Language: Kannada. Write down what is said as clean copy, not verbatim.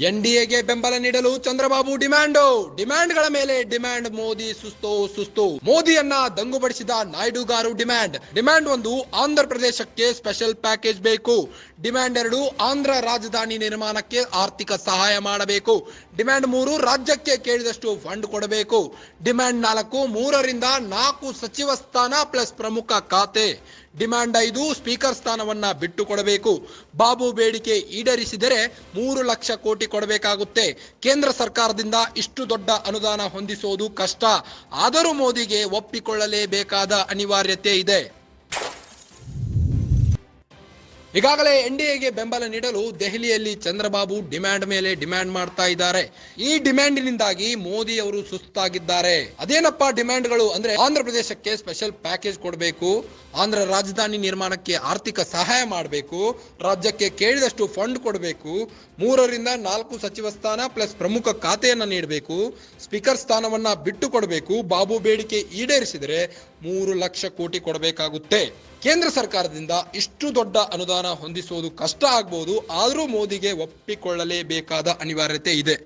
ಎನ್ಡಿಎಗೆ ಬೆಂಬಲ ನೀಡಲು ಚಂದ್ರಬಾಬು ಡಿಮ್ಯಾಂಡ್ಗಳ ಮೇಲೆ ಡಿಮ್ಯಾಂಡ್. ಮೋದಿ ಸುಸ್ತು. ಮೋದಿಯನ್ನ ದಂಗುಬಡಿಸಿದ ನಾಯ್ಡುಗಾರು ಡಿಮ್ಯಾಂಡ್ 1, ಆಂಧ್ರ ಪ್ರದೇಶಕ್ಕೆ ಸ್ಪೆಷಲ್ ಪ್ಯಾಕೇಜ್ ಬೇಕು. ಡಿಮ್ಯಾಂಡ್ 2, ಆಂಧ್ರ ರಾಜಧಾನಿ ನಿರ್ಮಾಣಕ್ಕೆ ಆರ್ಥಿಕ ಸಹಾಯ ಮಾಡಬೇಕು. ಡಿಮ್ಯಾಂಡ್ 3, ರಾಜ್ಯಕ್ಕೆ ಕೇಳಿದಷ್ಟು ಫಂಡ್ ಕೊಡಬೇಕು. ಡಿಮ್ಯಾಂಡ್ 4, 3ರಿಂದ 4 ಸಚಿವ ಸ್ಥಾನ ಪ್ಲಸ್ ಪ್ರಮುಖ ಖಾತೆ. ಡಿಮ್ಯಾಂಡ್ 5, ಸ್ಪೀಕರ್ ಸ್ಥಾನವನ್ನ ಬಿಟ್ಟು ಕೊಡಬೇಕು. ಬಾಬು ಬೇಡಿಕೆ ಈಡೇರಿಸಿದರೆ 3 ಲಕ್ಷ ಕೋಟಿ ಕೊಡಬೇಕಾಗುತ್ತೆ. ಕೇಂದ್ರ ಸರ್ಕಾರದಿಂದ ಇಷ್ಟು ದೊಡ್ಡ ಅನುದಾನ ಹೊಂದಿಸೋದು ಕಷ್ಟ. ಆದರೂ ಮೋದಿಗೆ ಒಪ್ಪಿಕೊಳ್ಳಲೇಬೇಕಾದ ಅನಿವಾರ್ಯತೆ ಇದೆ. ಈಗಾಗಲೇ ಎನ್ಡಿಎಗೆ ಬೆಂಬಲ ನೀಡಲು ದೆಹಲಿಯಲ್ಲಿ ಚಂದ್ರಬಾಬು ಡಿಮ್ಯಾಂಡ್ ಮೇಲೆ ಡಿಮ್ಯಾಂಡ್ ಮಾಡ್ತಾ ಇದ್ದಾರೆ. ಈ ಡಿಮ್ಯಾಂಡಿನಿಂದಾಗಿ ಮೋದಿ ಅವರು ಸುಸ್ತಾಗಿದ್ದಾರೆ. ಅದೇನಪ್ಪ ಡಿಮ್ಯಾಂಡ್ಗಳು ಅಂದ್ರೆ, ಆಂಧ್ರ ಪ್ರದೇಶಕ್ಕೆ ಸ್ಪೆಷಲ್ ಪ್ಯಾಕೇಜ್ ಕೊಡಬೇಕು, ಆಂಧ್ರ ರಾಜಧಾನಿ ನಿರ್ಮಾಣಕ್ಕೆ ಆರ್ಥಿಕ ಸಹಾಯ ಮಾಡಬೇಕು, ರಾಜ್ಯಕ್ಕೆ ಕೇಳಿದಷ್ಟು ಫಂಡ್ ಕೊಡಬೇಕು, 3ರಿಂದ 4 ಸಚಿವ ಸ್ಥಾನ ಪ್ಲಸ್ ಪ್ರಮುಖ ಖಾತೆಯನ್ನ ನೀಡಬೇಕು, ಸ್ಪೀಕರ್ ಸ್ಥಾನವನ್ನ ಬಿಟ್ಟು ಕೊಡಬೇಕು. ಬಾಬು ಬೇಡಿಕೆ ಈಡೇರಿಸಿದರೆ 3 ಲಕ್ಷ ಕೋಟಿ ಕೊಡಬೇಕಾಗುತ್ತೆ. ಕೇಂದ್ರ ಸರ್ಕಾರದಿಂದ ಇಷ್ಟು ದೊಡ್ಡ ಅನುದಾನ ಹೊಂದಿಸುವುದು ಕಷ್ಟ ಆಗಬಹುದು. ಆದರೂ ಮೋದಿಗೆ ಒಪ್ಪಿಕೊಳ್ಳಲೇಬೇಕಾದ ಅನಿವಾರ್ಯತೆ ಇದೆ.